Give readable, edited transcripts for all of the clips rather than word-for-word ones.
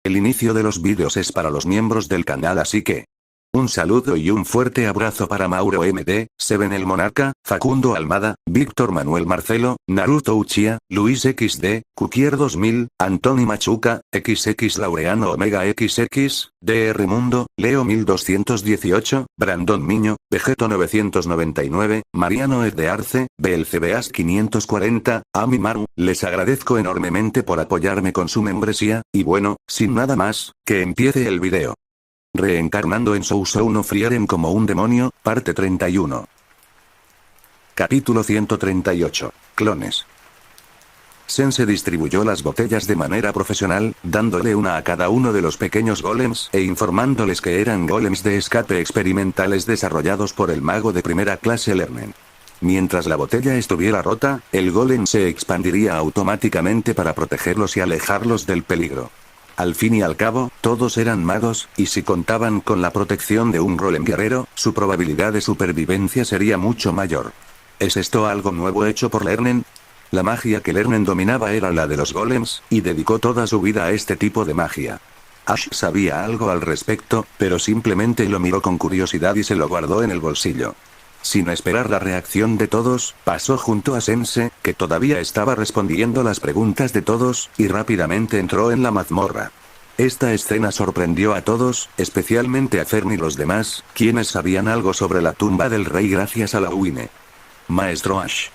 El inicio de los vídeos es para los miembros del canal, así que un saludo y un fuerte abrazo para Mauro MD, Seven el Monarca, Facundo Almada, Víctor Manuel Marcelo, Naruto Uchiha, Luis XD, Kukier 2000, Antoni Machuca, XX Laureano Omega XX, DR Mundo, Leo 1218, Brandon Miño, Vegeto 999, Mariano Ed de Arce, BLCBAS 540, Ami Maru. Les agradezco enormemente por apoyarme con su membresía, y bueno, sin nada más, que empiece el video. Reencarnando en Sousou no Frieren como un demonio, parte 31. Capítulo 138. Clones. Sense distribuyó las botellas de manera profesional, dándole una a cada uno de los pequeños golems e informándoles que eran golems de escape experimentales desarrollados por el mago de primera clase Lernen. Mientras la botella estuviera rota, el golem se expandiría automáticamente para protegerlos y alejarlos del peligro. Al fin y al cabo, todos eran magos, y si contaban con la protección de un golem guerrero, su probabilidad de supervivencia sería mucho mayor. ¿Es esto algo nuevo hecho por Lernen? La magia que Lernen dominaba era la de los golems, y dedicó toda su vida a este tipo de magia. Ash sabía algo al respecto, pero simplemente lo miró con curiosidad y se lo guardó en el bolsillo. Sin esperar la reacción de todos, pasó junto a Sense, que todavía estaba respondiendo las preguntas de todos, y rápidamente entró en la mazmorra. Esta escena sorprendió a todos, especialmente a Fern y los demás, quienes sabían algo sobre la tumba del rey gracias a la Uine. Maestro Ash.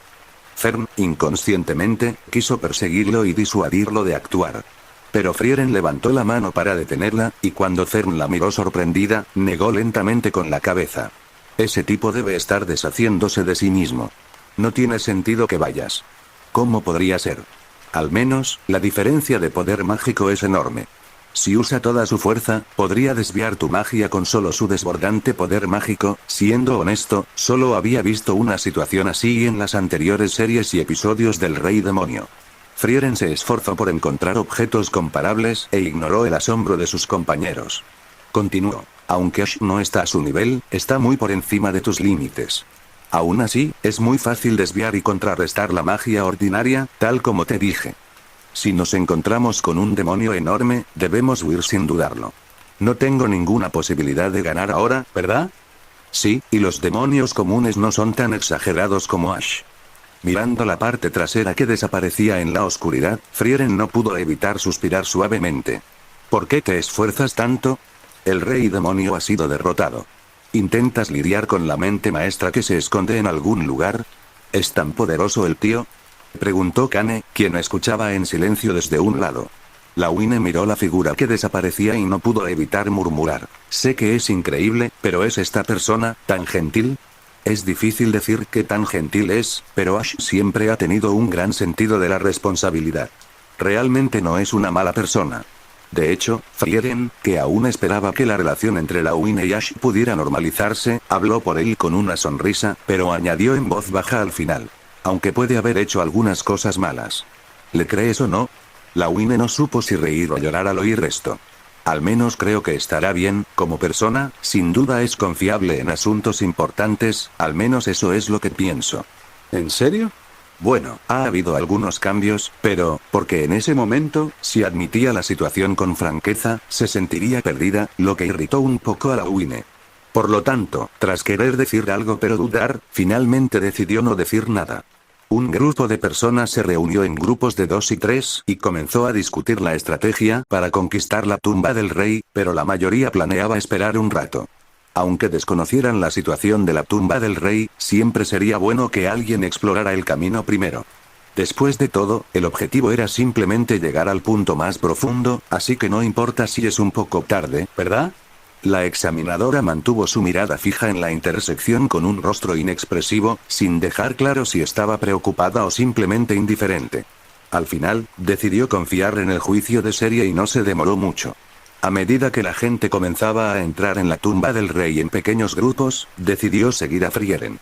Fern, inconscientemente, quiso perseguirlo y disuadirlo de actuar. Pero Frieren levantó la mano para detenerla, y cuando Fern la miró sorprendida, negó lentamente con la cabeza. Ese tipo debe estar deshaciéndose de sí mismo. No tiene sentido que vayas. ¿Cómo podría ser? Al menos, la diferencia de poder mágico es enorme. Si usa toda su fuerza, podría desviar tu magia con solo su desbordante poder mágico. Siendo honesto, solo había visto una situación así en las anteriores series y episodios del Rey Demonio. Frieren se esforzó por encontrar objetos comparables e ignoró el asombro de sus compañeros. Continuó. Aunque Ash no está a su nivel, está muy por encima de tus límites. Aún así, es muy fácil desviar y contrarrestar la magia ordinaria, tal como te dije. Si nos encontramos con un demonio enorme, debemos huir sin dudarlo. No tengo ninguna posibilidad de ganar ahora, ¿verdad? Sí, y los demonios comunes no son tan exagerados como Ash. Mirando la parte trasera que desaparecía en la oscuridad, Frieren no pudo evitar suspirar suavemente. ¿Por qué te esfuerzas tanto? El rey demonio ha sido derrotado. ¿Intentas lidiar con la mente maestra que se esconde en algún lugar? ¿Es tan poderoso el tío? Preguntó Kane, quien escuchaba en silencio desde un lado. La Uine miró la figura que desaparecía y no pudo evitar murmurar. Sé que es increíble, pero ¿es esta persona tan gentil? Es difícil decir qué tan gentil es, pero Ash siempre ha tenido un gran sentido de la responsabilidad. Realmente no es una mala persona. De hecho, Frieren, que aún esperaba que la relación entre la Uine y Ash pudiera normalizarse, habló por él con una sonrisa, pero añadió en voz baja al final. Aunque puede haber hecho algunas cosas malas. ¿Le crees o no? La Uine no supo si reír o llorar al oír esto. Al menos creo que estará bien, como persona, sin duda es confiable en asuntos importantes, al menos eso es lo que pienso. ¿En serio? Bueno, ha habido algunos cambios, pero, porque en ese momento, si admitía la situación con franqueza, se sentiría perdida, lo que irritó un poco a la Uine. Por lo tanto, tras querer decir algo pero dudar, finalmente decidió no decir nada. Un grupo de personas se reunió en grupos de 2 y 3, y comenzó a discutir la estrategia para conquistar la tumba del rey, pero la mayoría planeaba esperar un rato. Aunque desconocieran la situación de la tumba del rey, siempre sería bueno que alguien explorara el camino primero. Después de todo, el objetivo era simplemente llegar al punto más profundo, así que no importa si es un poco tarde, ¿verdad? La examinadora mantuvo su mirada fija en la intersección con un rostro inexpresivo, sin dejar claro si estaba preocupada o simplemente indiferente. Al final, decidió confiar en el juicio de serie y no se demoró mucho. A medida que la gente comenzaba a entrar en la tumba del rey en pequeños grupos, decidió seguir a Frieren.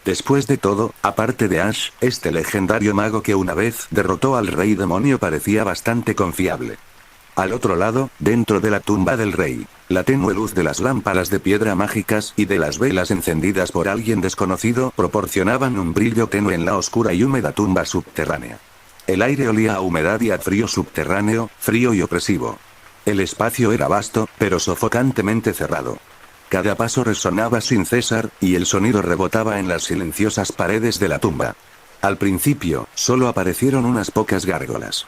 Después de todo, aparte de Ash, este legendario mago que una vez derrotó al rey demonio parecía bastante confiable. Al otro lado, dentro de la tumba del rey, la tenue luz de las lámparas de piedra mágicas y de las velas encendidas por alguien desconocido proporcionaban un brillo tenue en la oscura y húmeda tumba subterránea. El aire olía a humedad y a frío subterráneo, frío y opresivo. El espacio era vasto, pero sofocantemente cerrado. Cada paso resonaba sin cesar, y el sonido rebotaba en las silenciosas paredes de la tumba. Al principio, solo aparecieron unas pocas gárgolas.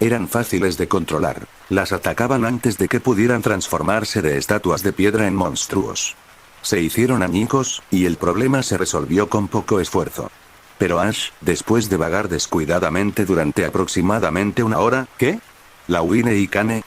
Eran fáciles de controlar. Las atacaban antes de que pudieran transformarse de estatuas de piedra en monstruos. Se hicieron añicos, y el problema se resolvió con poco esfuerzo. Pero Ash, después de vagar descuidadamente durante aproximadamente una hora, ¿qué? Lawine y Kane.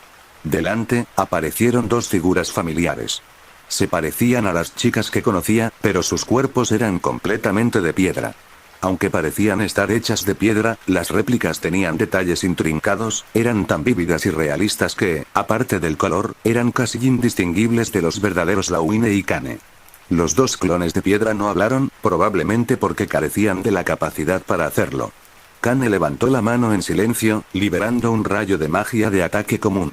Delante, aparecieron dos figuras familiares. Se parecían a las chicas que conocía, pero sus cuerpos eran completamente de piedra. Aunque parecían estar hechas de piedra, las réplicas tenían detalles intrincados, eran tan vívidas y realistas que, aparte del color, eran casi indistinguibles de los verdaderos Lawine y Kane. Los dos clones de piedra no hablaron, probablemente porque carecían de la capacidad para hacerlo. Kane levantó la mano en silencio, liberando un rayo de magia de ataque común.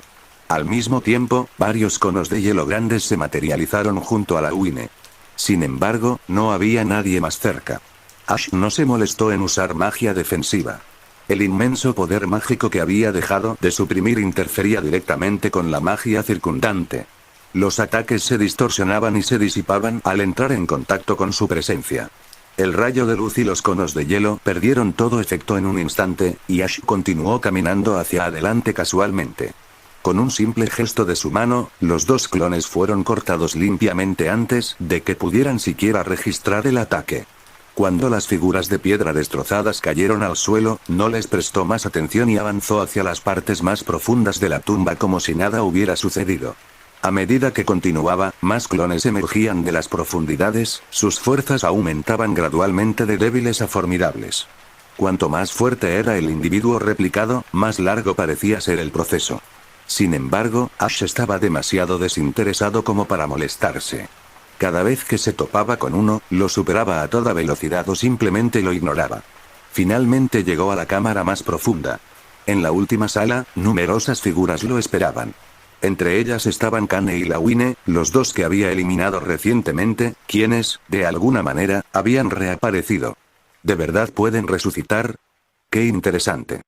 Al mismo tiempo, varios conos de hielo grandes se materializaron junto a Lawine. Sin embargo, no había nadie más cerca. Ash no se molestó en usar magia defensiva. El inmenso poder mágico que había dejado de suprimir interfería directamente con la magia circundante. Los ataques se distorsionaban y se disipaban al entrar en contacto con su presencia. El rayo de luz y los conos de hielo perdieron todo efecto en un instante, y Ash continuó caminando hacia adelante casualmente. Con un simple gesto de su mano, los dos clones fueron cortados limpiamente antes de que pudieran siquiera registrar el ataque. Cuando las figuras de piedra destrozadas cayeron al suelo, no les prestó más atención y avanzó hacia las partes más profundas de la tumba como si nada hubiera sucedido. A medida que continuaba, más clones emergían de las profundidades, sus fuerzas aumentaban gradualmente de débiles a formidables. Cuanto más fuerte era el individuo replicado, más largo parecía ser el proceso. Sin embargo, Ash estaba demasiado desinteresado como para molestarse. Cada vez que se topaba con uno, lo superaba a toda velocidad o simplemente lo ignoraba. Finalmente llegó a la cámara más profunda. En la última sala, numerosas figuras lo esperaban. Entre ellas estaban Kane y Lawine, los dos que había eliminado recientemente, quienes, de alguna manera, habían reaparecido. ¿De verdad pueden resucitar? ¡Qué interesante!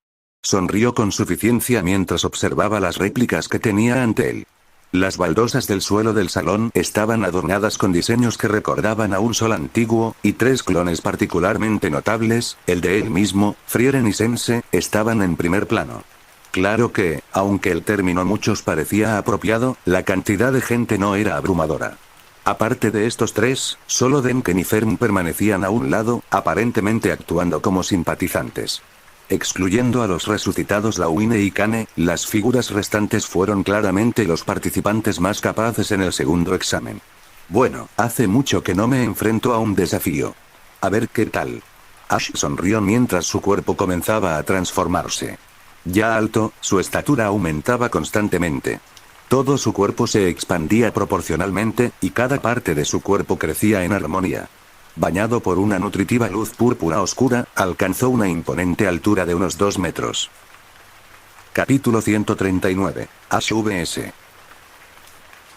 Sonrió con suficiencia mientras observaba las réplicas que tenía ante él. Las baldosas del suelo del salón estaban adornadas con diseños que recordaban a un sol antiguo, y tres clones particularmente notables, el de él mismo, Frieren y Sense, estaban en primer plano. Claro que, aunque el término muchos parecía apropiado, la cantidad de gente no era abrumadora. Aparte de estos tres, solo Denken y Fern permanecían a un lado, aparentemente actuando como simpatizantes. Excluyendo a los resucitados Lawine y Kane, las figuras restantes fueron claramente los participantes más capaces en el segundo examen. Bueno, hace mucho que no me enfrento a un desafío. A ver qué tal. Ash sonrió mientras su cuerpo comenzaba a transformarse. Ya alto, su estatura aumentaba constantemente. Todo su cuerpo se expandía proporcionalmente, y cada parte de su cuerpo crecía en armonía. Bañado por una nutritiva luz púrpura oscura, alcanzó una imponente altura de unos 2 metros. Capítulo 139. Ash vs.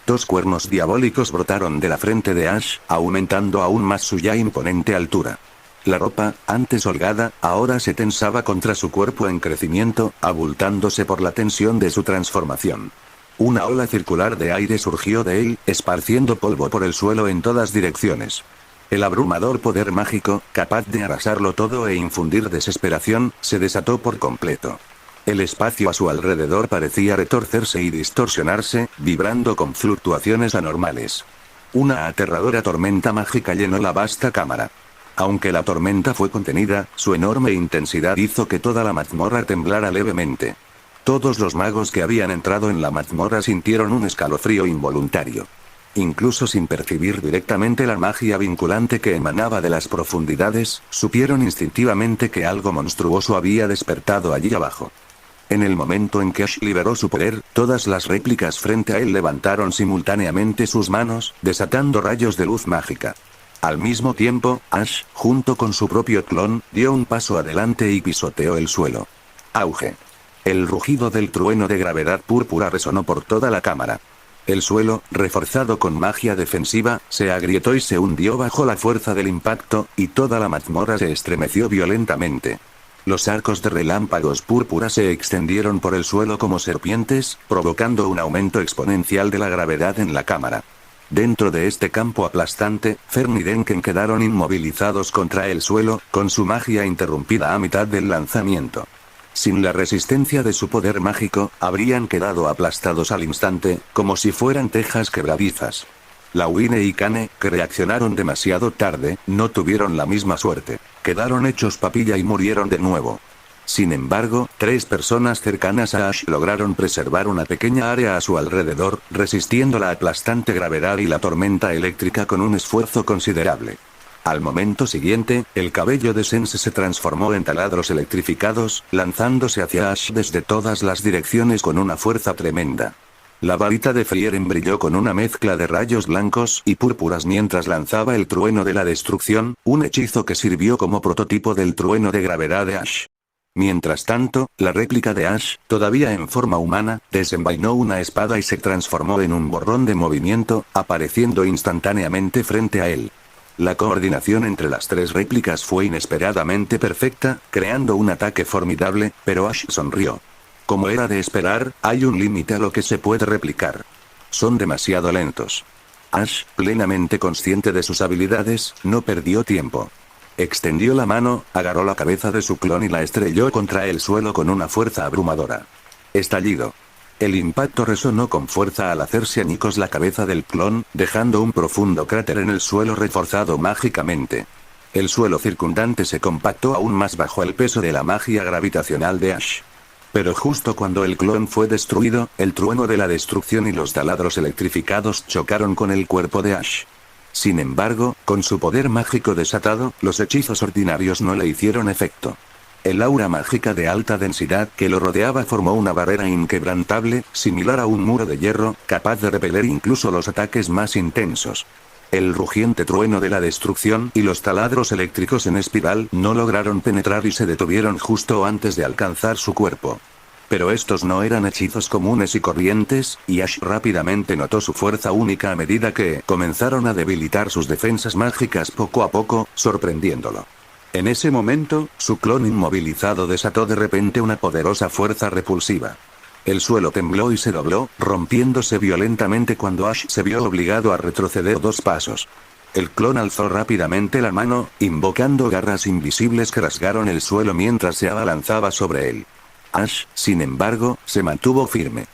Dos cuernos diabólicos brotaron de la frente de Ash, aumentando aún más su ya imponente altura. La ropa, antes holgada, ahora se tensaba contra su cuerpo en crecimiento, abultándose por la tensión de su transformación. Una ola circular de aire surgió de él, esparciendo polvo por el suelo en todas direcciones. El abrumador poder mágico, capaz de arrasarlo todo e infundir desesperación, se desató por completo. El espacio a su alrededor parecía retorcerse y distorsionarse, vibrando con fluctuaciones anormales. Una aterradora tormenta mágica llenó la vasta cámara. Aunque la tormenta fue contenida, su enorme intensidad hizo que toda la mazmorra temblara levemente. Todos los magos que habían entrado en la mazmorra sintieron un escalofrío involuntario. Incluso sin percibir directamente la magia vinculante que emanaba de las profundidades, supieron instintivamente que algo monstruoso había despertado allí abajo. En el momento en que Ash liberó su poder, todas las réplicas frente a él levantaron simultáneamente sus manos, desatando rayos de luz mágica. Al mismo tiempo, Ash, junto con su propio clon, dio un paso adelante y pisoteó el suelo. Auge. El rugido del trueno de gravedad púrpura resonó por toda la cámara. El suelo, reforzado con magia defensiva, se agrietó y se hundió bajo la fuerza del impacto, y toda la mazmorra se estremeció violentamente. Los arcos de relámpagos púrpura se extendieron por el suelo como serpientes, provocando un aumento exponencial de la gravedad en la cámara. Dentro de este campo aplastante, Fern y Denken quedaron inmovilizados contra el suelo, con su magia interrumpida a mitad del lanzamiento. Sin la resistencia de su poder mágico, habrían quedado aplastados al instante, como si fueran tejas quebradizas. Lawine y Kane, que reaccionaron demasiado tarde, no tuvieron la misma suerte. Quedaron hechos papilla y murieron de nuevo. Sin embargo, 3 personas cercanas a Ash lograron preservar una pequeña área a su alrededor, resistiendo la aplastante gravedad y la tormenta eléctrica con un esfuerzo considerable. Al momento siguiente, el cabello de Sense se transformó en taladros electrificados, lanzándose hacia Ash desde todas las direcciones con una fuerza tremenda. La varita de Frieren brilló con una mezcla de rayos blancos y púrpuras mientras lanzaba el trueno de la destrucción, un hechizo que sirvió como prototipo del trueno de gravedad de Ash. Mientras tanto, la réplica de Ash, todavía en forma humana, desenvainó una espada y se transformó en un borrón de movimiento, apareciendo instantáneamente frente a él. La coordinación entre las 3 réplicas fue inesperadamente perfecta, creando un ataque formidable, pero Ash sonrió. Como era de esperar, hay un límite a lo que se puede replicar. Son demasiado lentos. Ash, plenamente consciente de sus habilidades, no perdió tiempo. Extendió la mano, agarró la cabeza de su clon y la estrelló contra el suelo con una fuerza abrumadora. Estallido. El impacto resonó con fuerza al hacerse añicos la cabeza del clon, dejando un profundo cráter en el suelo reforzado mágicamente. El suelo circundante se compactó aún más bajo el peso de la magia gravitacional de Ash. Pero justo cuando el clon fue destruido, el trueno de la destrucción y los taladros electrificados chocaron con el cuerpo de Ash. Sin embargo, con su poder mágico desatado, los hechizos ordinarios no le hicieron efecto. El aura mágica de alta densidad que lo rodeaba formó una barrera inquebrantable, similar a un muro de hierro, capaz de repeler incluso los ataques más intensos. El rugiente trueno de la destrucción y los taladros eléctricos en espiral no lograron penetrar y se detuvieron justo antes de alcanzar su cuerpo. Pero estos no eran hechizos comunes y corrientes, y Ash rápidamente notó su fuerza única a medida que comenzaron a debilitar sus defensas mágicas poco a poco, sorprendiéndolo. En ese momento, su clon inmovilizado desató de repente una poderosa fuerza repulsiva. El suelo tembló y se dobló, rompiéndose violentamente cuando Ash se vio obligado a retroceder 2 pasos. El clon alzó rápidamente la mano, invocando garras invisibles que rasgaron el suelo mientras se abalanzaba sobre él. Ash, sin embargo, se mantuvo firme.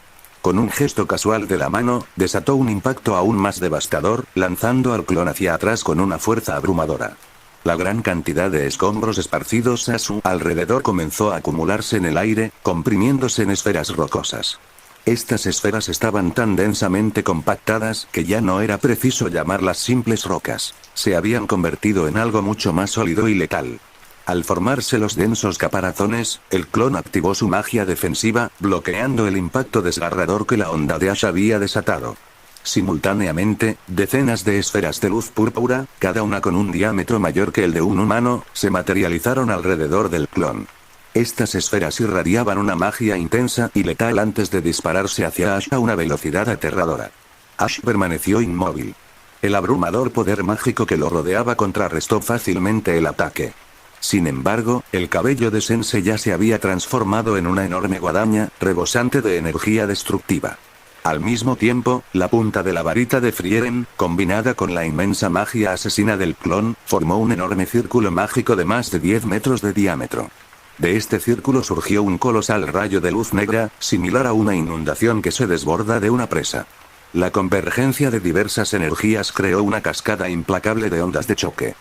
Con un gesto casual de la mano, desató un impacto aún más devastador, lanzando al clon hacia atrás con una fuerza abrumadora. La gran cantidad de escombros esparcidos a su alrededor comenzó a acumularse en el aire, comprimiéndose en esferas rocosas. Estas esferas estaban tan densamente compactadas que ya no era preciso llamarlas simples rocas. Se habían convertido en algo mucho más sólido y letal. Al formarse los densos caparazones, el clon activó su magia defensiva, bloqueando el impacto desgarrador que la onda de Ash había desatado. Simultáneamente, decenas de esferas de luz púrpura, cada una con un diámetro mayor que el de un humano, se materializaron alrededor del clon. Estas esferas irradiaban una magia intensa y letal antes de dispararse hacia Ash a una velocidad aterradora. Ash permaneció inmóvil. El abrumador poder mágico que lo rodeaba contrarrestó fácilmente el ataque. Sin embargo, el cabello de Sense ya se había transformado en una enorme guadaña, rebosante de energía destructiva. Al mismo tiempo, la punta de la varita de Frieren, combinada con la inmensa magia asesina del clon, formó un enorme círculo mágico de más de 10 metros de diámetro. De este círculo surgió un colosal rayo de luz negra, similar a una inundación que se desborda de una presa. La convergencia de diversas energías creó una cascada implacable de ondas de choque.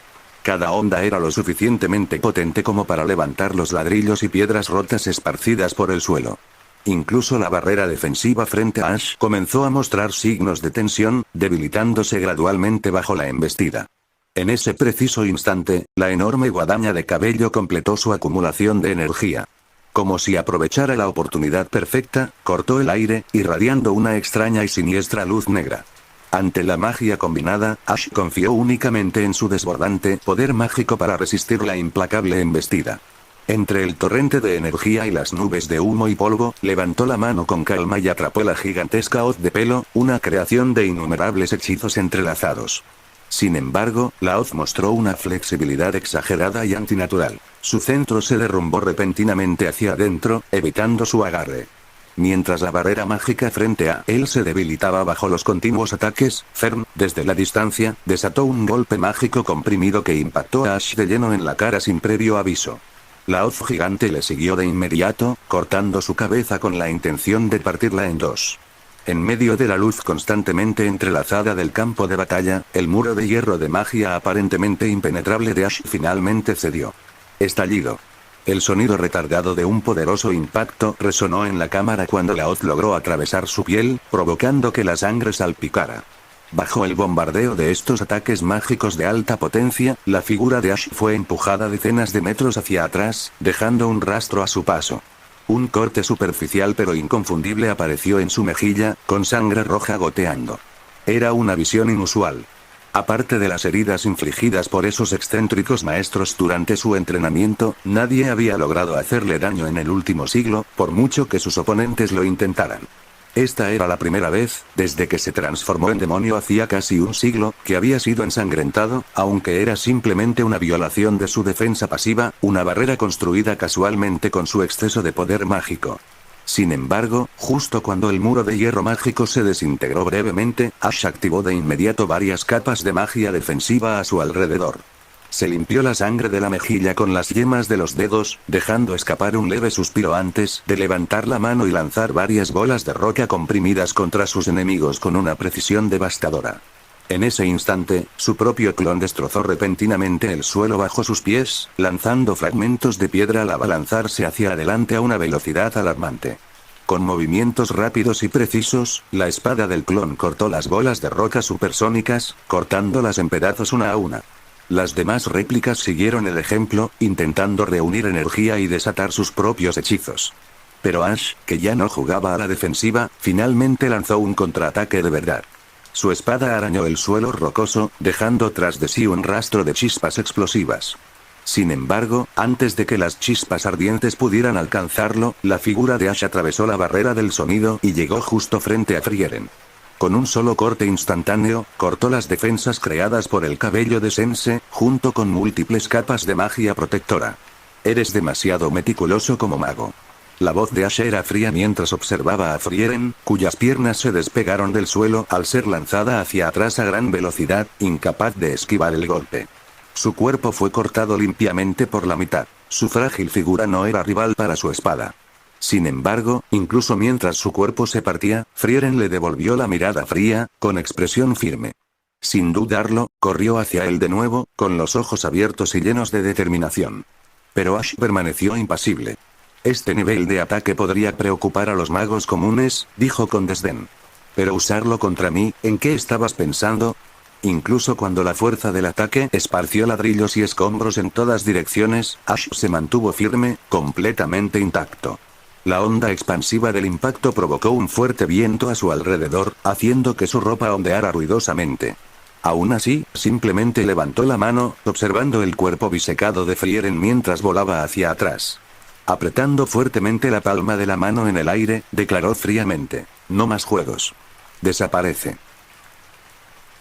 Cada onda era lo suficientemente potente como para levantar los ladrillos y piedras rotas esparcidas por el suelo. Incluso la barrera defensiva frente a Ash comenzó a mostrar signos de tensión, debilitándose gradualmente bajo la embestida. En ese preciso instante, la enorme guadaña de cabello completó su acumulación de energía. Como si aprovechara la oportunidad perfecta, cortó el aire, irradiando una extraña y siniestra luz negra. Ante la magia combinada, Ash confió únicamente en su desbordante poder mágico para resistir la implacable embestida. Entre el torrente de energía y las nubes de humo y polvo, levantó la mano con calma y atrapó la gigantesca hoz de pelo, una creación de innumerables hechizos entrelazados. Sin embargo, la hoz mostró una flexibilidad exagerada y antinatural. Su centro se derrumbó repentinamente hacia adentro, evitando su agarre. Mientras la barrera mágica frente a él se debilitaba bajo los continuos ataques, Fern, desde la distancia, desató un golpe mágico comprimido que impactó a Ash de lleno en la cara sin previo aviso. La hoz gigante le siguió de inmediato, cortando su cabeza con la intención de partirla en dos. En medio de la luz constantemente entrelazada del campo de batalla, el muro de hierro de magia aparentemente impenetrable de Ash finalmente cedió. Estallido. El sonido retardado de un poderoso impacto resonó en la cámara cuando la hoz logró atravesar su piel, provocando que la sangre salpicara. Bajo el bombardeo de estos ataques mágicos de alta potencia, la figura de Ash fue empujada decenas de metros hacia atrás, dejando un rastro a su paso. Un corte superficial pero inconfundible apareció en su mejilla, con sangre roja goteando. Era una visión inusual. Aparte de las heridas infligidas por esos excéntricos maestros durante su entrenamiento, nadie había logrado hacerle daño en el último siglo, por mucho que sus oponentes lo intentaran. Esta era la primera vez, desde que se transformó en demonio hacía casi un siglo, que había sido ensangrentado, aunque era simplemente una violación de su defensa pasiva, una barrera construida casualmente con su exceso de poder mágico. Sin embargo, justo cuando el muro de hierro mágico se desintegró brevemente, Ash activó de inmediato varias capas de magia defensiva a su alrededor. Se limpió la sangre de la mejilla con las yemas de los dedos, dejando escapar un leve suspiro antes de levantar la mano y lanzar varias bolas de roca comprimidas contra sus enemigos con una precisión devastadora. En ese instante, su propio clon destrozó repentinamente el suelo bajo sus pies, lanzando fragmentos de piedra al abalanzarse hacia adelante a una velocidad alarmante. Con movimientos rápidos y precisos, la espada del clon cortó las bolas de roca supersónicas, cortándolas en pedazos una a una. Las demás réplicas siguieron el ejemplo, intentando reunir energía y desatar sus propios hechizos. Pero Ash, que ya no jugaba a la defensiva, finalmente lanzó un contraataque de verdad. Su espada arañó el suelo rocoso, dejando tras de sí un rastro de chispas explosivas. Sin embargo, antes de que las chispas ardientes pudieran alcanzarlo, la figura de Ash atravesó la barrera del sonido y llegó justo frente a Frieren. Con un solo corte instantáneo, cortó las defensas creadas por el cabello de Sense, junto con múltiples capas de magia protectora. Eres demasiado meticuloso como mago. La voz de Ash era fría mientras observaba a Frieren, cuyas piernas se despegaron del suelo al ser lanzada hacia atrás a gran velocidad, incapaz de esquivar el golpe. Su cuerpo fue cortado limpiamente por la mitad. Su frágil figura no era rival para su espada. Sin embargo, incluso mientras su cuerpo se partía, Frieren le devolvió la mirada fría, con expresión firme. Sin dudarlo, corrió hacia él de nuevo, con los ojos abiertos y llenos de determinación. Pero Ash permaneció impasible. Este nivel de ataque podría preocupar a los magos comunes, dijo con desdén. Pero usarlo contra mí, ¿en qué estabas pensando? Incluso cuando la fuerza del ataque esparció ladrillos y escombros en todas direcciones, Ash se mantuvo firme, completamente intacto. La onda expansiva del impacto provocó un fuerte viento a su alrededor, haciendo que su ropa ondeara ruidosamente. Aún así, simplemente levantó la mano, observando el cuerpo bisecado de Frieren mientras volaba hacia atrás. Apretando fuertemente la palma de la mano en el aire, declaró fríamente: no más juegos. Desaparece.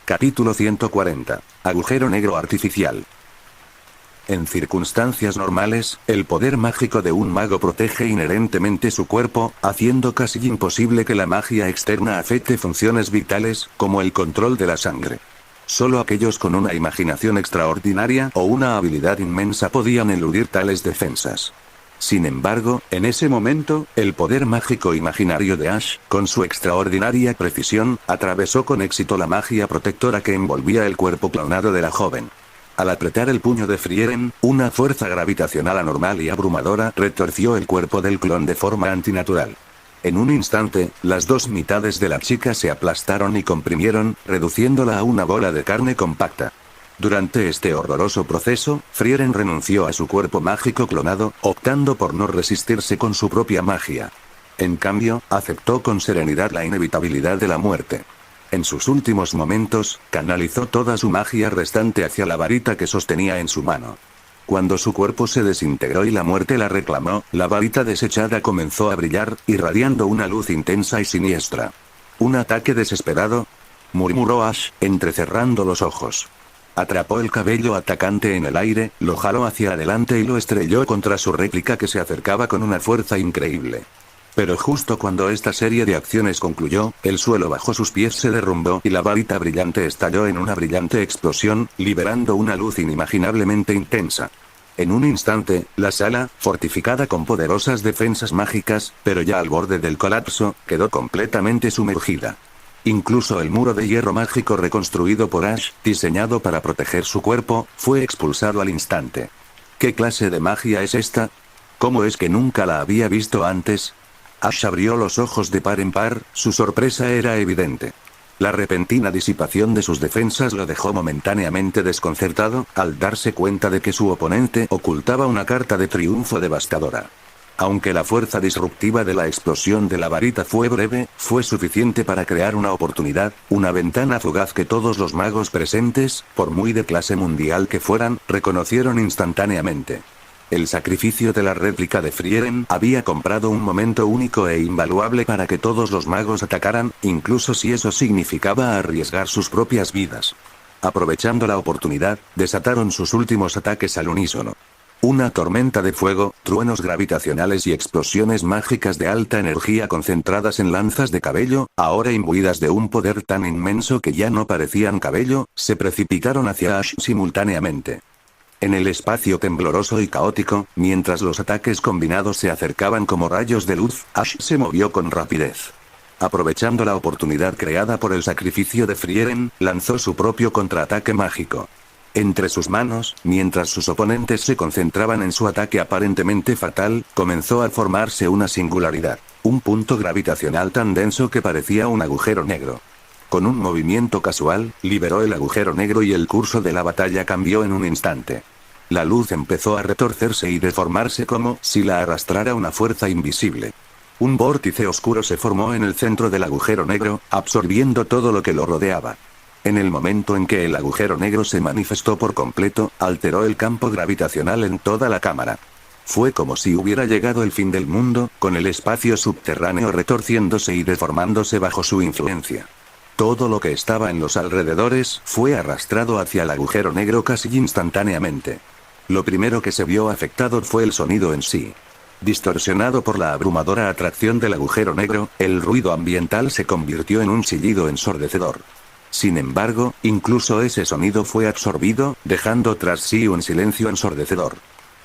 Capítulo 140. Agujero negro artificial. En circunstancias normales, el poder mágico de un mago protege inherentemente su cuerpo, haciendo casi imposible que la magia externa afecte funciones vitales, como el control de la sangre. Solo aquellos con una imaginación extraordinaria o una habilidad inmensa podían eludir tales defensas. Sin embargo, en ese momento, el poder mágico imaginario de Ash, con su extraordinaria precisión, atravesó con éxito la magia protectora que envolvía el cuerpo clonado de la joven. Al apretar el puño de Frieren, una fuerza gravitacional anormal y abrumadora retorció el cuerpo del clon de forma antinatural. En un instante, las dos mitades de la chica se aplastaron y comprimieron, reduciéndola a una bola de carne compacta. Durante este horroroso proceso, Frieren renunció a su cuerpo mágico clonado, optando por no resistirse con su propia magia. En cambio, aceptó con serenidad la inevitabilidad de la muerte. En sus últimos momentos, canalizó toda su magia restante hacia la varita que sostenía en su mano. Cuando su cuerpo se desintegró y la muerte la reclamó, la varita desechada comenzó a brillar, irradiando una luz intensa y siniestra. ¿Un ataque desesperado?, murmuró Ash, entrecerrando los ojos. Atrapó el cabello atacante en el aire, lo jaló hacia adelante y lo estrelló contra su réplica que se acercaba con una fuerza increíble. Pero justo cuando esta serie de acciones concluyó, el suelo bajo sus pies se derrumbó y la varita brillante estalló en una brillante explosión, liberando una luz inimaginablemente intensa. En un instante, la sala, fortificada con poderosas defensas mágicas, pero ya al borde del colapso, quedó completamente sumergida. Incluso el muro de hierro mágico reconstruido por Ash, diseñado para proteger su cuerpo, fue expulsado al instante. ¿Qué clase de magia es esta? ¿Cómo es que nunca la había visto antes? Ash abrió los ojos de par en par, su sorpresa era evidente. La repentina disipación de sus defensas lo dejó momentáneamente desconcertado, al darse cuenta de que su oponente ocultaba una carta de triunfo devastadora. Aunque la fuerza disruptiva de la explosión de la varita fue breve, fue suficiente para crear una oportunidad, una ventana fugaz que todos los magos presentes, por muy de clase mundial que fueran, reconocieron instantáneamente. El sacrificio de la réplica de Frieren había comprado un momento único e invaluable para que todos los magos atacaran, incluso si eso significaba arriesgar sus propias vidas. Aprovechando la oportunidad, desataron sus últimos ataques al unísono. Una tormenta de fuego, truenos gravitacionales y explosiones mágicas de alta energía concentradas en lanzas de cabello, ahora imbuidas de un poder tan inmenso que ya no parecían cabello, se precipitaron hacia Ash simultáneamente. En el espacio tembloroso y caótico, mientras los ataques combinados se acercaban como rayos de luz, Ash se movió con rapidez. Aprovechando la oportunidad creada por el sacrificio de Frieren, lanzó su propio contraataque mágico. Entre sus manos, mientras sus oponentes se concentraban en su ataque aparentemente fatal, comenzó a formarse una singularidad. Un punto gravitacional tan denso que parecía un agujero negro. Con un movimiento casual, liberó el agujero negro y el curso de la batalla cambió en un instante. La luz empezó a retorcerse y deformarse como si la arrastrara una fuerza invisible. Un vórtice oscuro se formó en el centro del agujero negro, absorbiendo todo lo que lo rodeaba. En el momento en que el agujero negro se manifestó por completo, alteró el campo gravitacional en toda la cámara. Fue como si hubiera llegado el fin del mundo, con el espacio subterráneo retorciéndose y deformándose bajo su influencia. Todo lo que estaba en los alrededores fue arrastrado hacia el agujero negro casi instantáneamente. Lo primero que se vio afectado fue el sonido en sí. Distorsionado por la abrumadora atracción del agujero negro, el ruido ambiental se convirtió en un chillido ensordecedor. Sin embargo, incluso ese sonido fue absorbido, dejando tras sí un silencio ensordecedor.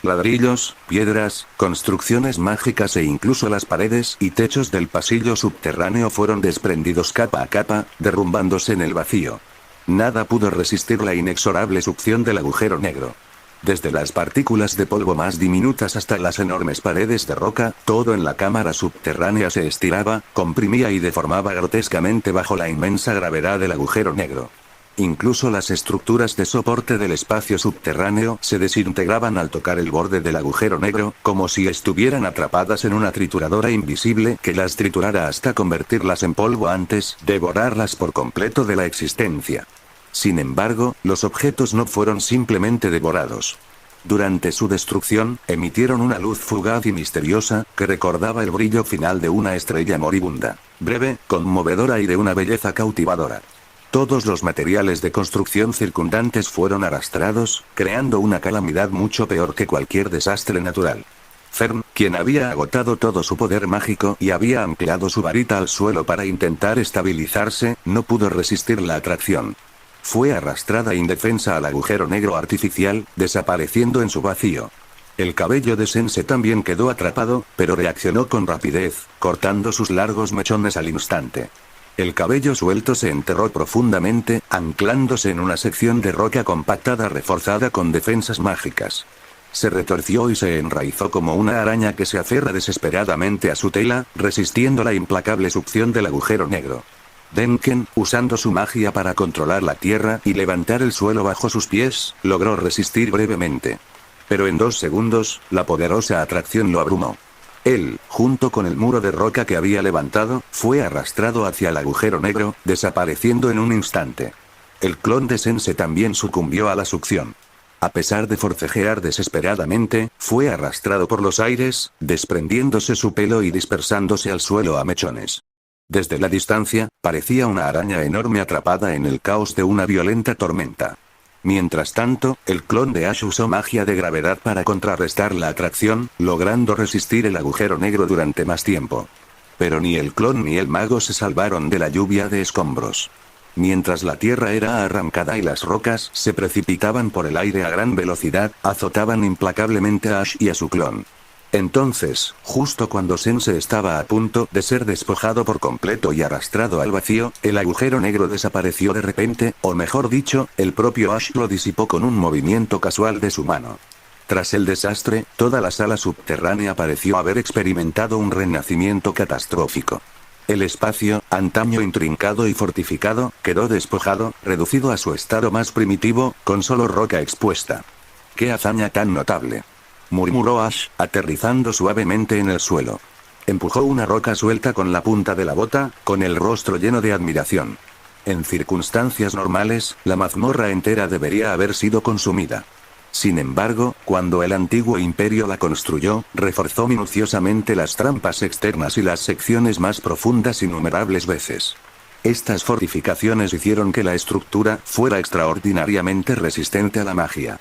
Ladrillos, piedras, construcciones mágicas e incluso las paredes y techos del pasillo subterráneo fueron desprendidos capa a capa, derrumbándose en el vacío. Nada pudo resistir la inexorable succión del agujero negro. Desde las partículas de polvo más diminutas hasta las enormes paredes de roca, todo en la cámara subterránea se estiraba, comprimía y deformaba grotescamente bajo la inmensa gravedad del agujero negro. Incluso las estructuras de soporte del espacio subterráneo se desintegraban al tocar el borde del agujero negro, como si estuvieran atrapadas en una trituradora invisible que las triturara hasta convertirlas en polvo antes de borrarlas por completo de la existencia. Sin embargo, los objetos no fueron simplemente devorados. Durante su destrucción, emitieron una luz fugaz y misteriosa, que recordaba el brillo final de una estrella moribunda. Breve, conmovedora y de una belleza cautivadora. Todos los materiales de construcción circundantes fueron arrastrados, creando una calamidad mucho peor que cualquier desastre natural. Fern, quien había agotado todo su poder mágico y había anclado su varita al suelo para intentar estabilizarse, no pudo resistir la atracción. Fue arrastrada indefensa al agujero negro artificial, desapareciendo en su vacío. El cabello de Sense también quedó atrapado, pero reaccionó con rapidez, cortando sus largos mechones al instante. El cabello suelto se enterró profundamente, anclándose en una sección de roca compactada reforzada con defensas mágicas. Se retorció y se enraizó como una araña que se aferra desesperadamente a su tela, resistiendo la implacable succión del agujero negro. Denken, usando su magia para controlar la tierra y levantar el suelo bajo sus pies, logró resistir brevemente. Pero en 2 segundos, la poderosa atracción lo abrumó. Él, junto con el muro de roca que había levantado, fue arrastrado hacia el agujero negro, desapareciendo en un instante. El clon de Sense también sucumbió a la succión. A pesar de forcejear desesperadamente, fue arrastrado por los aires, desprendiéndose su pelo y dispersándose al suelo a mechones. Desde la distancia, parecía una araña enorme atrapada en el caos de una violenta tormenta. Mientras tanto, el clon de Ash usó magia de gravedad para contrarrestar la atracción, logrando resistir el agujero negro durante más tiempo. Pero ni el clon ni el mago se salvaron de la lluvia de escombros. Mientras la tierra era arrancada y las rocas se precipitaban por el aire a gran velocidad, azotaban implacablemente a Ash y a su clon. Entonces, justo cuando Sense estaba a punto de ser despojado por completo y arrastrado al vacío, el agujero negro desapareció de repente, o mejor dicho, el propio Ash lo disipó con un movimiento casual de su mano. Tras el desastre, toda la sala subterránea pareció haber experimentado un renacimiento catastrófico. El espacio, antaño intrincado y fortificado, quedó despojado, reducido a su estado más primitivo, con solo roca expuesta. ¡Qué hazaña tan notable!, murmuró Ash, aterrizando suavemente en el suelo. Empujó una roca suelta con la punta de la bota, con el rostro lleno de admiración. En circunstancias normales, la mazmorra entera debería haber sido consumida. Sin embargo, cuando el antiguo imperio la construyó, reforzó minuciosamente las trampas externas y las secciones más profundas innumerables veces. Estas fortificaciones hicieron que la estructura fuera extraordinariamente resistente a la magia.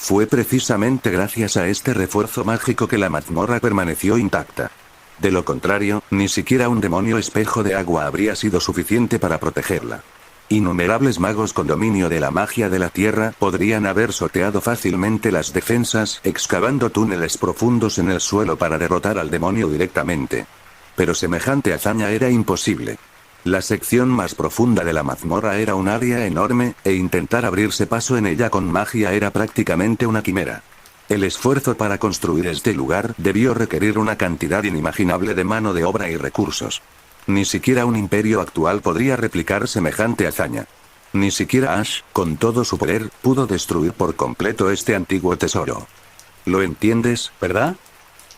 Fue precisamente gracias a este refuerzo mágico que la mazmorra permaneció intacta. De lo contrario, ni siquiera un demonio espejo de agua habría sido suficiente para protegerla. Innumerables magos con dominio de la magia de la tierra podrían haber sorteado fácilmente las defensas, excavando túneles profundos en el suelo para derrotar al demonio directamente. Pero semejante hazaña era imposible. La sección más profunda de la mazmorra era un área enorme, e intentar abrirse paso en ella con magia era prácticamente una quimera. El esfuerzo para construir este lugar debió requerir una cantidad inimaginable de mano de obra y recursos. Ni siquiera un imperio actual podría replicar semejante hazaña. Ni siquiera Ash, con todo su poder, pudo destruir por completo este antiguo tesoro. ¿Lo entiendes, verdad?,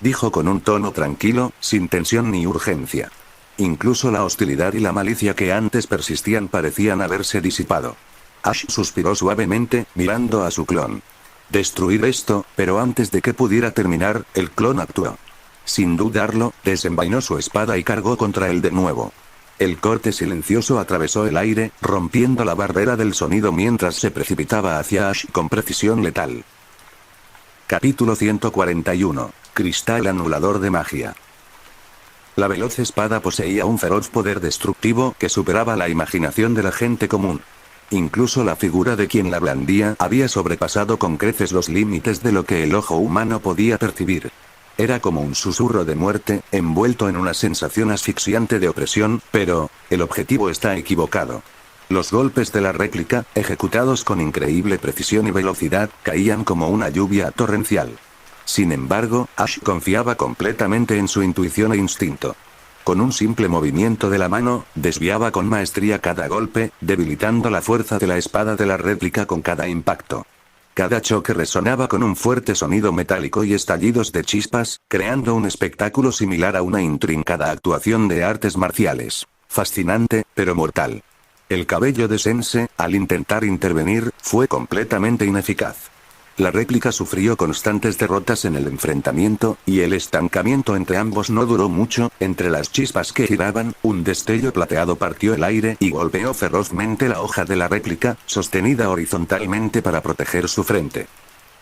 dijo con un tono tranquilo, sin tensión ni urgencia. Incluso la hostilidad y la malicia que antes persistían parecían haberse disipado. Ash suspiró suavemente, mirando a su clon. Destruir esto, pero antes de que pudiera terminar, el clon actuó. Sin dudarlo, desenvainó su espada y cargó contra él de nuevo. El corte silencioso atravesó el aire, rompiendo la barrera del sonido mientras se precipitaba hacia Ash con precisión letal. Capítulo 141. Cristal anulador de magia. La veloz espada poseía un feroz poder destructivo que superaba la imaginación de la gente común. Incluso la figura de quien la blandía había sobrepasado con creces los límites de lo que el ojo humano podía percibir. Era como un susurro de muerte, envuelto en una sensación asfixiante de opresión, pero el objetivo está equivocado. Los golpes de la réplica, ejecutados con increíble precisión y velocidad, caían como una lluvia torrencial. Sin embargo, Ash confiaba completamente en su intuición e instinto. Con un simple movimiento de la mano, desviaba con maestría cada golpe, debilitando la fuerza de la espada de la réplica con cada impacto. Cada choque resonaba con un fuerte sonido metálico y estallidos de chispas, creando un espectáculo similar a una intrincada actuación de artes marciales. Fascinante, pero mortal. El cabello de Sense, al intentar intervenir, fue completamente ineficaz. La réplica sufrió constantes derrotas en el enfrentamiento, y el estancamiento entre ambos no duró mucho. Entre las chispas que giraban, un destello plateado partió el aire y golpeó ferozmente la hoja de la réplica, sostenida horizontalmente para proteger su frente.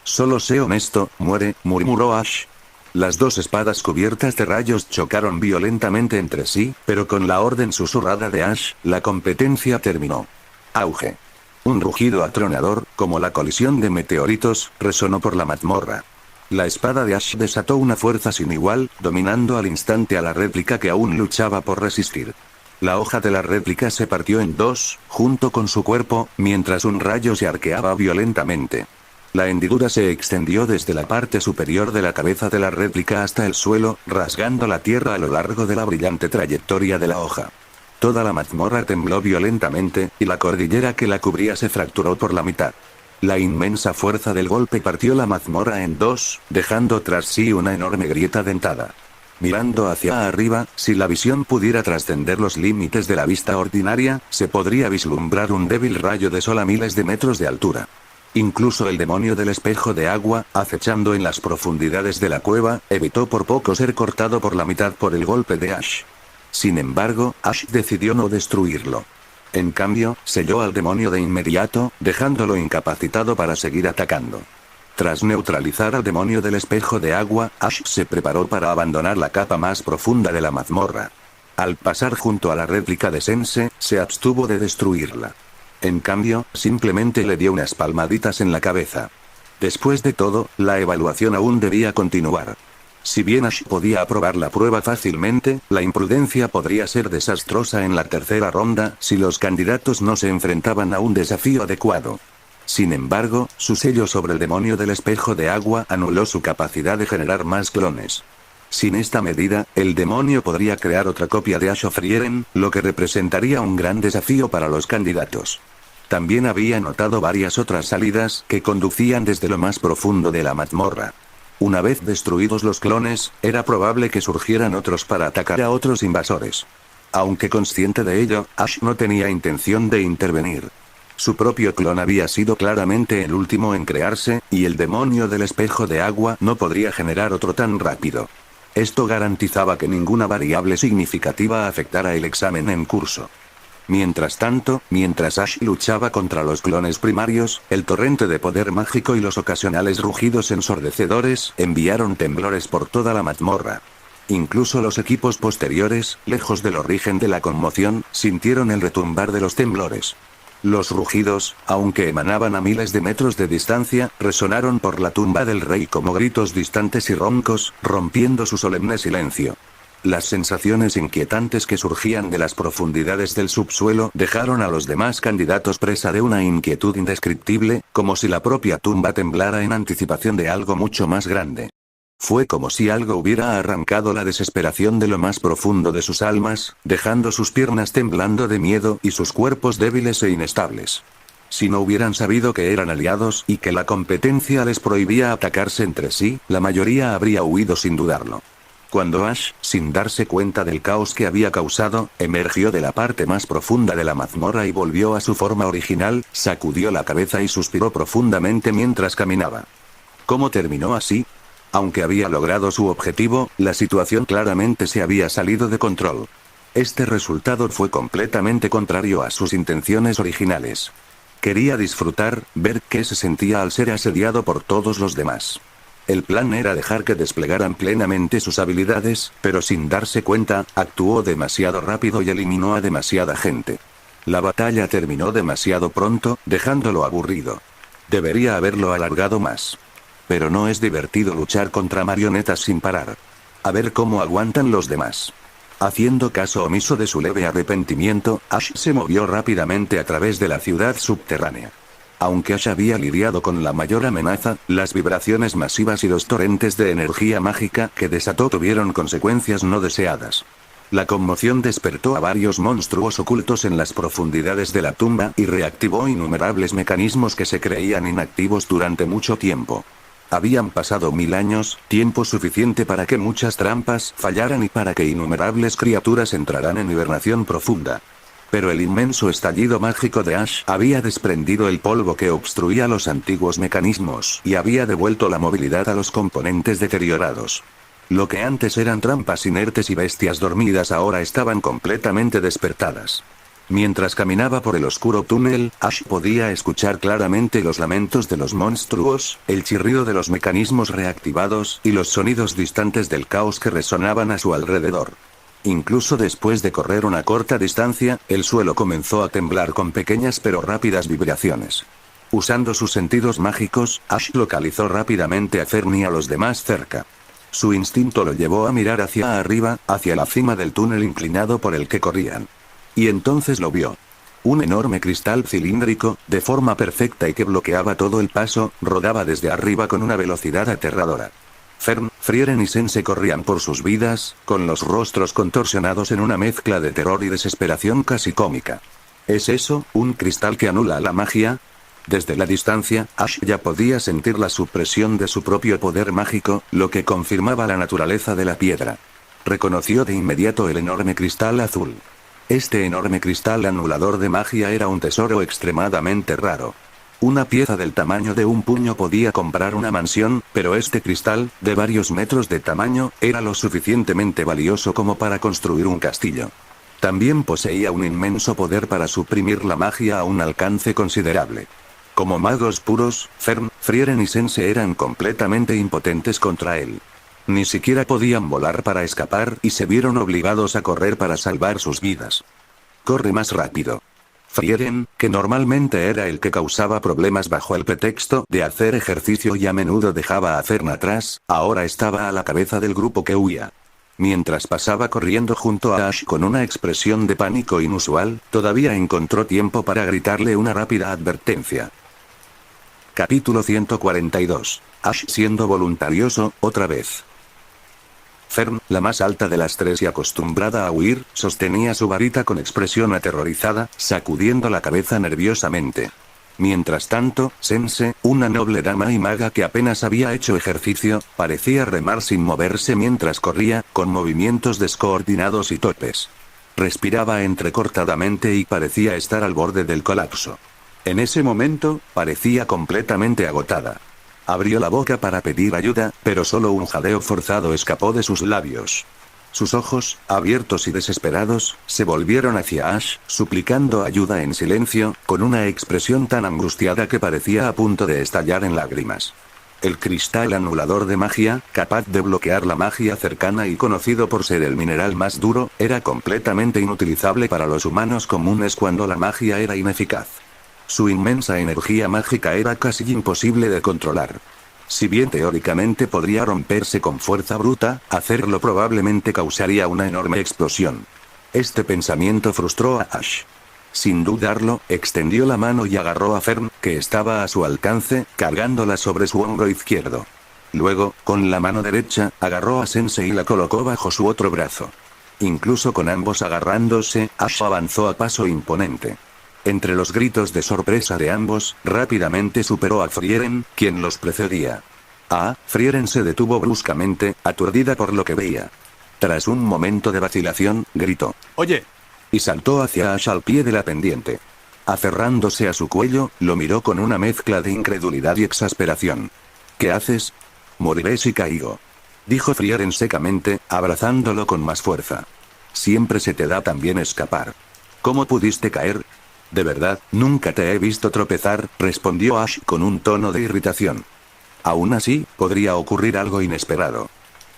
«Solo sé honesto, muere», murmuró Ash. Las dos espadas cubiertas de rayos chocaron violentamente entre sí, pero con la orden susurrada de Ash, la competencia terminó. Auge. Un rugido atronador, como la colisión de meteoritos, resonó por la mazmorra. La espada de Ash desató una fuerza sin igual, dominando al instante a la réplica que aún luchaba por resistir. La hoja de la réplica se partió en dos, junto con su cuerpo, mientras un rayo se arqueaba violentamente. La hendidura se extendió desde la parte superior de la cabeza de la réplica hasta el suelo, rasgando la tierra a lo largo de la brillante trayectoria de la hoja. Toda la mazmorra tembló violentamente, y la cordillera que la cubría se fracturó por la mitad. La inmensa fuerza del golpe partió la mazmorra en dos, dejando tras sí una enorme grieta dentada. Mirando hacia arriba, si la visión pudiera trascender los límites de la vista ordinaria, se podría vislumbrar un débil rayo de sol a miles de metros de altura. Incluso el demonio del espejo de agua, acechando en las profundidades de la cueva, evitó por poco ser cortado por la mitad por el golpe de Ash. Sin embargo, Ash decidió no destruirlo. En cambio, selló al demonio de inmediato, dejándolo incapacitado para seguir atacando. Tras neutralizar al demonio del espejo de agua, Ash se preparó para abandonar la capa más profunda de la mazmorra. Al pasar junto a la réplica de Sense, se abstuvo de destruirla. En cambio, simplemente le dio unas palmaditas en la cabeza. Después de todo, la evaluación aún debía continuar. Si bien Ash podía aprobar la prueba fácilmente, la imprudencia podría ser desastrosa en la tercera ronda si los candidatos no se enfrentaban a un desafío adecuado. Sin embargo, su sello sobre el demonio del espejo de agua anuló su capacidad de generar más clones. Sin esta medida, el demonio podría crear otra copia de Ash of Frieren, lo que representaría un gran desafío para los candidatos. También había notado varias otras salidas que conducían desde lo más profundo de la mazmorra. Una vez destruidos los clones, era probable que surgieran otros para atacar a otros invasores. Aunque consciente de ello, Ash no tenía intención de intervenir. Su propio clon había sido claramente el último en crearse, y el demonio del espejo de agua no podría generar otro tan rápido. Esto garantizaba que ninguna variable significativa afectara el examen en curso. Mientras tanto, mientras Ash luchaba contra los clones primarios, el torrente de poder mágico y los ocasionales rugidos ensordecedores enviaron temblores por toda la mazmorra. Incluso los equipos posteriores, lejos del origen de la conmoción, sintieron el retumbar de los temblores. Los rugidos, aunque emanaban a miles de metros de distancia, resonaron por la tumba del rey como gritos distantes y roncos, rompiendo su solemne silencio. Las sensaciones inquietantes que surgían de las profundidades del subsuelo dejaron a los demás candidatos presa de una inquietud indescriptible, como si la propia tumba temblara en anticipación de algo mucho más grande. Fue como si algo hubiera arrancado la desesperación de lo más profundo de sus almas, dejando sus piernas temblando de miedo y sus cuerpos débiles e inestables. Si no hubieran sabido que eran aliados y que la competencia les prohibía atacarse entre sí, la mayoría habría huido sin dudarlo. Cuando Ash, sin darse cuenta del caos que había causado, emergió de la parte más profunda de la mazmorra y volvió a su forma original, sacudió la cabeza y suspiró profundamente mientras caminaba. ¿Cómo terminó así? Aunque había logrado su objetivo, la situación claramente se había salido de control. Este resultado fue completamente contrario a sus intenciones originales. Quería disfrutar, ver qué se sentía al ser asediado por todos los demás. El plan era dejar que desplegaran plenamente sus habilidades, pero sin darse cuenta, actuó demasiado rápido y eliminó a demasiada gente. La batalla terminó demasiado pronto, dejándolo aburrido. Debería haberlo alargado más. Pero no es divertido luchar contra marionetas sin parar. A ver cómo aguantan los demás. Haciendo caso omiso de su leve arrepentimiento, Ash se movió rápidamente a través de la ciudad subterránea. Aunque Ash había lidiado con la mayor amenaza, las vibraciones masivas y los torrentes de energía mágica que desató tuvieron consecuencias no deseadas. La conmoción despertó a varios monstruos ocultos en las profundidades de la tumba y reactivó innumerables mecanismos que se creían inactivos durante mucho tiempo. Habían pasado 1000 años, tiempo suficiente para que muchas trampas fallaran y para que innumerables criaturas entraran en hibernación profunda. Pero el inmenso estallido mágico de Ash había desprendido el polvo que obstruía los antiguos mecanismos y había devuelto la movilidad a los componentes deteriorados. Lo que antes eran trampas inertes y bestias dormidas ahora estaban completamente despertadas. Mientras caminaba por el oscuro túnel, Ash podía escuchar claramente los lamentos de los monstruos, el chirrido de los mecanismos reactivados y los sonidos distantes del caos que resonaban a su alrededor. Incluso después de correr una corta distancia, el suelo comenzó a temblar con pequeñas pero rápidas vibraciones. Usando sus sentidos mágicos, Ash localizó rápidamente a Fern y a los demás cerca. Su instinto lo llevó a mirar hacia arriba, hacia la cima del túnel inclinado por el que corrían. Y entonces lo vio. Un enorme cristal cilíndrico, de forma perfecta y que bloqueaba todo el paso, rodaba desde arriba con una velocidad aterradora. Fern, Frieren y Sense corrían por sus vidas, con los rostros contorsionados en una mezcla de terror y desesperación casi cómica. ¿Es eso, un cristal que anula la magia? Desde la distancia, Ash ya podía sentir la supresión de su propio poder mágico, lo que confirmaba la naturaleza de la piedra. Reconoció de inmediato el enorme cristal azul. Este enorme cristal anulador de magia era un tesoro extremadamente raro. Una pieza del tamaño de un puño podía comprar una mansión, pero este cristal, de varios metros de tamaño, era lo suficientemente valioso como para construir un castillo. También poseía un inmenso poder para suprimir la magia a un alcance considerable. Como magos puros, Fern, Frieren y Sense eran completamente impotentes contra él. Ni siquiera podían volar para escapar y se vieron obligados a correr para salvar sus vidas. Corre más rápido. Frieren, que normalmente era el que causaba problemas bajo el pretexto de hacer ejercicio y a menudo dejaba a Fern atrás, ahora estaba a la cabeza del grupo que huía. Mientras pasaba corriendo junto a Ash con una expresión de pánico inusual, todavía encontró tiempo para gritarle una rápida advertencia. Capítulo 142. Ash siendo voluntarioso, otra vez. Fern, la más alta de las tres y acostumbrada a huir, sostenía su varita con expresión aterrorizada, sacudiendo la cabeza nerviosamente. Mientras tanto, Sense, una noble dama y maga que apenas había hecho ejercicio, parecía remar sin moverse mientras corría, con movimientos descoordinados y torpes. Respiraba entrecortadamente y parecía estar al borde del colapso. En ese momento, parecía completamente agotada. Abrió la boca para pedir ayuda, pero solo un jadeo forzado escapó de sus labios. Sus ojos, abiertos y desesperados, se volvieron hacia Ash, suplicando ayuda en silencio, con una expresión tan angustiada que parecía a punto de estallar en lágrimas. El cristal anulador de magia, capaz de bloquear la magia cercana y conocido por ser el mineral más duro, era completamente inutilizable para los humanos comunes cuando la magia era ineficaz. Su inmensa energía mágica era casi imposible de controlar. Si bien teóricamente podría romperse con fuerza bruta, hacerlo probablemente causaría una enorme explosión. Este pensamiento frustró a Ash. Sin dudarlo, extendió la mano y agarró a Fern, que estaba a su alcance, cargándola sobre su hombro izquierdo. Luego, con la mano derecha, agarró a Sense y la colocó bajo su otro brazo. Incluso con ambos agarrándose, Ash avanzó a paso imponente. Entre los gritos de sorpresa de ambos, rápidamente superó a Frieren, quien los precedía. Frieren se detuvo bruscamente, aturdida por lo que veía. Tras un momento de vacilación, gritó: ¡Oye! Y saltó hacia Ash al pie de la pendiente. Aferrándose a su cuello, lo miró con una mezcla de incredulidad y exasperación. ¿Qué haces? Moriré si caigo, dijo Frieren secamente, abrazándolo con más fuerza. Siempre se te da tan bien escapar. ¿Cómo pudiste caer? De verdad, nunca te he visto tropezar, respondió Ash con un tono de irritación. Aún así, podría ocurrir algo inesperado,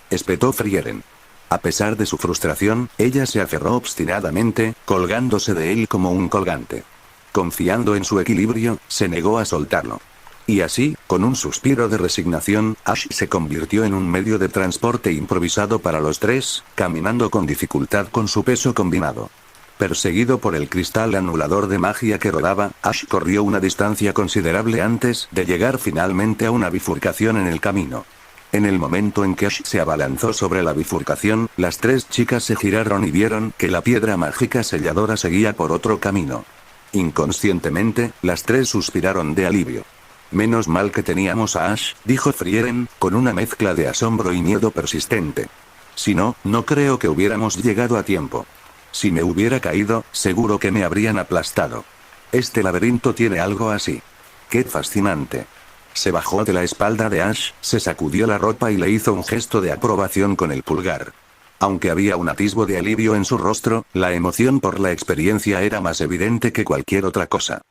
espetó Frieren. A pesar de su frustración, ella se aferró obstinadamente, colgándose de él como un colgante. Confiando en su equilibrio, se negó a soltarlo. Y así, con un suspiro de resignación, Ash se convirtió en un medio de transporte improvisado para los tres, caminando con dificultad con su peso combinado. Perseguido por el cristal anulador de magia que rodaba, Ash corrió una distancia considerable antes de llegar finalmente a una bifurcación en el camino. En el momento en que Ash se abalanzó sobre la bifurcación, las tres chicas se giraron y vieron que la piedra mágica selladora seguía por otro camino. Inconscientemente, las tres suspiraron de alivio. Menos mal que teníamos a Ash, dijo Frieren, con una mezcla de asombro y miedo persistente. Si no, no creo que hubiéramos llegado a tiempo. Si me hubiera caído, seguro que me habrían aplastado. Este laberinto tiene algo así. ¡Qué fascinante! Se bajó de la espalda de Ash, se sacudió la ropa y le hizo un gesto de aprobación con el pulgar. Aunque había un atisbo de alivio en su rostro, la emoción por la experiencia era más evidente que cualquier otra cosa.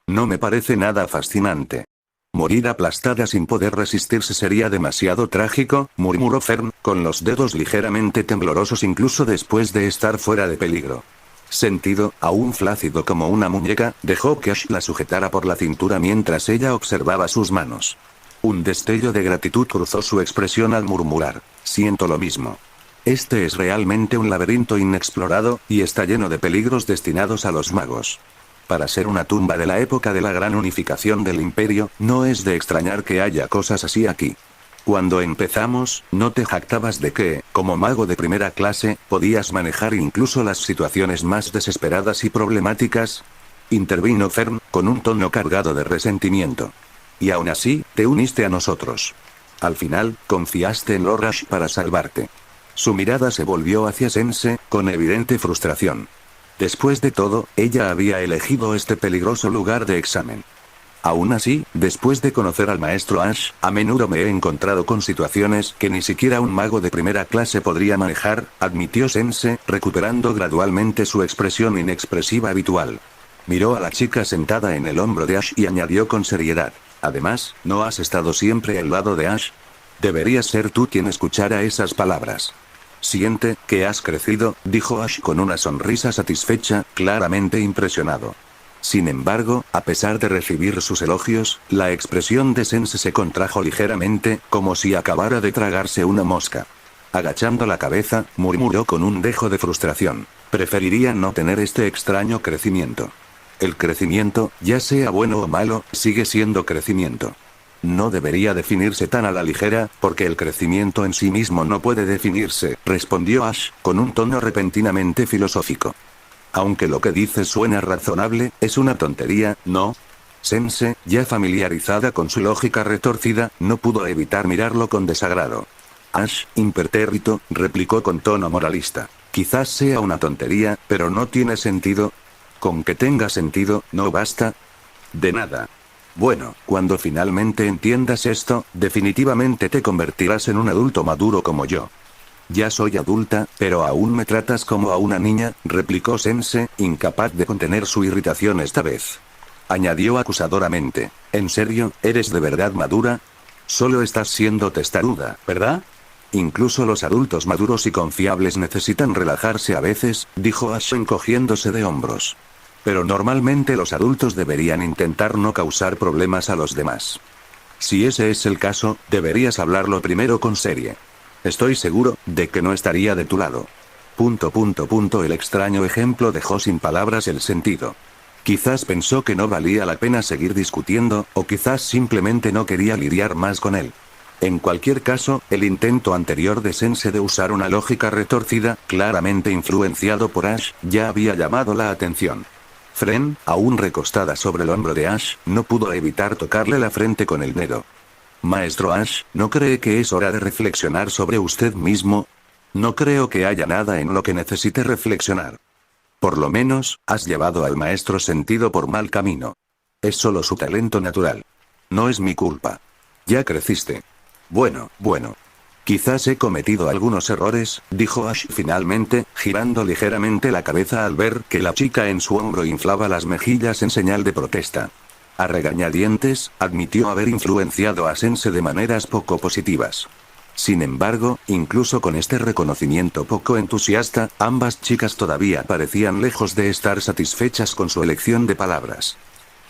No me parece nada fascinante. Morir aplastada sin poder resistirse sería demasiado trágico, murmuró Fern, con los dedos ligeramente temblorosos incluso después de estar fuera de peligro. Sentido, aún flácido como una muñeca, dejó que Ash la sujetara por la cintura mientras ella observaba sus manos. Un destello de gratitud cruzó su expresión al murmurar: siento lo mismo. Este es realmente un laberinto inexplorado, y está lleno de peligros destinados a los magos. Para ser una tumba de la época de la gran unificación del imperio, no es de extrañar que haya cosas así aquí. Cuando empezamos, ¿no te jactabas de que, como mago de primera clase, podías manejar incluso las situaciones más desesperadas y problemáticas? Intervino Fern, con un tono cargado de resentimiento. Y aún así, te uniste a nosotros. Al final, confiaste en Lorash para salvarte. Su mirada se volvió hacia Sense, con evidente frustración. Después de todo, ella había elegido este peligroso lugar de examen. Aún así, después de conocer al maestro Ash, a menudo me he encontrado con situaciones que ni siquiera un mago de primera clase podría manejar, admitió Sensei, recuperando gradualmente su expresión inexpresiva habitual. Miró a la chica sentada en el hombro de Ash y añadió con seriedad. Además, ¿no has estado siempre al lado de Ash? Deberías ser tú quien escuchara esas palabras. Siente que has crecido, dijo Ash con una sonrisa satisfecha, claramente impresionado. Sin embargo, a pesar de recibir sus elogios, la expresión de Sensei se contrajo ligeramente, como si acabara de tragarse una mosca. Agachando la cabeza, murmuró con un dejo de frustración. Preferiría no tener este extraño crecimiento. El crecimiento, ya sea bueno o malo, sigue siendo crecimiento. No debería definirse tan a la ligera, porque el crecimiento en sí mismo no puede definirse, respondió Ash, con un tono repentinamente filosófico. Aunque lo que dices suena razonable, es una tontería, ¿no? Sensei, ya familiarizada con su lógica retorcida, no pudo evitar mirarlo con desagrado. Ash, impertérrito, replicó con tono moralista. Quizás sea una tontería, pero no tiene sentido. Con que tenga sentido, ¿no basta? De nada. Bueno, cuando finalmente entiendas esto, definitivamente te convertirás en un adulto maduro como yo. Ya soy adulta, pero aún me tratas como a una niña, replicó Sensei, incapaz de contener su irritación esta vez. Añadió acusadoramente. ¿En serio, eres de verdad madura? Solo estás siendo testaruda, ¿verdad? Incluso los adultos maduros y confiables necesitan relajarse a veces, dijo Ash encogiéndose de hombros. Pero normalmente los adultos deberían intentar no causar problemas a los demás. Si ese es el caso, deberías hablarlo primero con serie. Estoy seguro de que no estaría de tu lado. El extraño ejemplo dejó sin palabras el sentido. Quizás pensó que no valía la pena seguir discutiendo, o quizás simplemente no quería lidiar más con él. En cualquier caso, el intento anterior de Sensei de usar una lógica retorcida, claramente influenciado por Ash, ya había llamado la atención. Fren, aún recostada sobre el hombro de Ash, no pudo evitar tocarle la frente con el dedo. Maestro Ash, ¿no cree que es hora de reflexionar sobre usted mismo? No creo que haya nada en lo que necesite reflexionar. Por lo menos, has llevado al maestro sentido por mal camino. Es solo su talento natural. No es mi culpa. Ya creciste. Bueno. Quizás he cometido algunos errores, dijo Ash finalmente, girando ligeramente la cabeza al ver que la chica en su hombro inflaba las mejillas en señal de protesta. A regañadientes, admitió haber influenciado a Sensei de maneras poco positivas. Sin embargo, incluso con este reconocimiento poco entusiasta, ambas chicas todavía parecían lejos de estar satisfechas con su elección de palabras.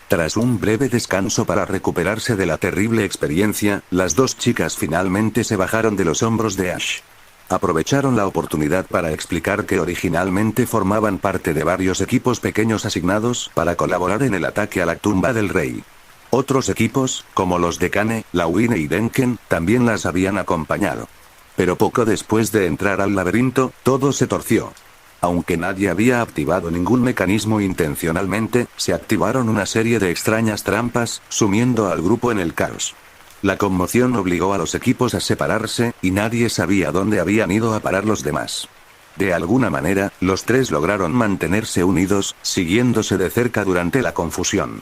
Tras un breve descanso para recuperarse de la terrible experiencia, las dos chicas finalmente se bajaron de los hombros de Ash. Aprovecharon la oportunidad para explicar que originalmente formaban parte de varios equipos pequeños asignados para colaborar en el ataque a la tumba del rey. Otros equipos, como los de Kane, Lawine y Denken, también las habían acompañado. Pero poco después de entrar al laberinto, todo se torció. Aunque nadie había activado ningún mecanismo intencionalmente, se activaron una serie de extrañas trampas, sumiendo al grupo en el caos. La conmoción obligó a los equipos a separarse, y nadie sabía dónde habían ido a parar los demás. De alguna manera, los tres lograron mantenerse unidos, siguiéndose de cerca durante la confusión.